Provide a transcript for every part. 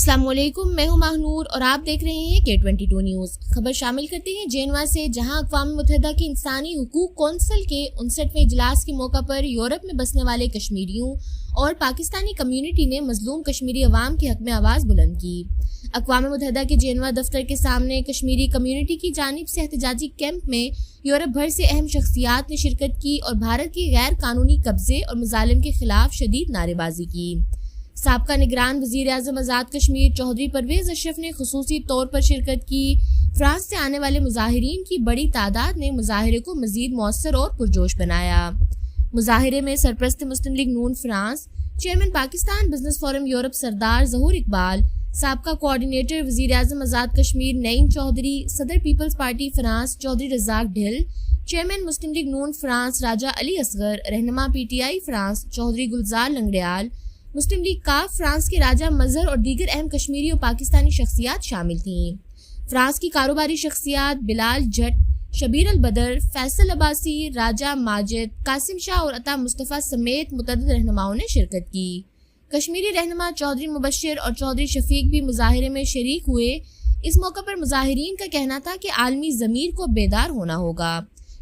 السلام علیکم، میں ہوں ماہنور اور آپ دیکھ رہے ہیں K22 نیوز۔ خبر شامل کرتے ہیں جینوا سے، جہاں اقوام متحدہ کی انسانی حقوق کونسل کے 59ویں اجلاس کے موقع پر یورپ میں بسنے والے کشمیریوں اور پاکستانی کمیونٹی نے مظلوم کشمیری عوام کے حق میں آواز بلند کی۔ اقوام متحدہ کے جینوا دفتر کے سامنے کشمیری کمیونٹی کی جانب سے احتجاجی کیمپ میں یورپ بھر سے اہم شخصیات نے شرکت کی اور بھارت کے غیر قانونی قبضے اور مظالم کے خلاف شدید نعرے بازی کی۔ سابقہ نگران وزیر اعظم آزاد کشمیر چودھری پرویز اشرف نے خصوصی طور پر شرکت کی۔ فرانس سے آنے والے مظاہرین کی بڑی تعداد نے مظاہرے کو مزید مؤثر اور پرجوش بنایا۔ مظاہرے میں سرپرست مسلم لیگ نون France, chairman Pakistan business forum یورپ سردار ظہور اقبال، سابقہ کوآرڈینیٹر وزیر اعظم آزاد کشمیر نعیم چودھری، صدر peoples party France Chaudhry Razzaq Dhal, chairman Muslim league نون فرانس راجہ علی اصغر، رہنما P T I France Chaudhry Gulzar Langrial, Muslim league کاف فرانس کے راجہ مظہر اور دیگر اہم کشمیری اور پاکستانی شخصیات شامل تھیں۔ فرانس کی کاروباری شخصیات بلال جٹ، شبیر البدر، فیصل عباسی، راجہ ماجد، قاسم شاہ اور عطا مصطفیٰ سمیت متعدد رہنماؤں نے شرکت کی۔ کشمیری رہنما چودھری مبشر اور چودھری شفیق بھی مظاہرے میں شریک ہوئے۔ اس موقع پر مظاہرین کا کہنا تھا کہ عالمی ضمیر کو بیدار ہونا ہوگا،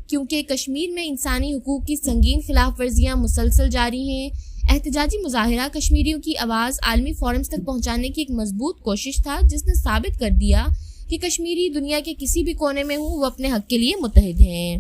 کیونکہ کشمیر میں انسانی حقوق کی سنگین خلاف ورزیاں مسلسل جاری ہیں۔ احتجاجی مظاہرہ کشمیریوں کی آواز عالمی فورمز تک پہنچانے کی ایک مضبوط کوشش تھا، جس نے ثابت کر دیا کہ کشمیری دنیا کے کسی بھی کونے میں ہوں، وہ اپنے حق کے لیے متحد ہیں۔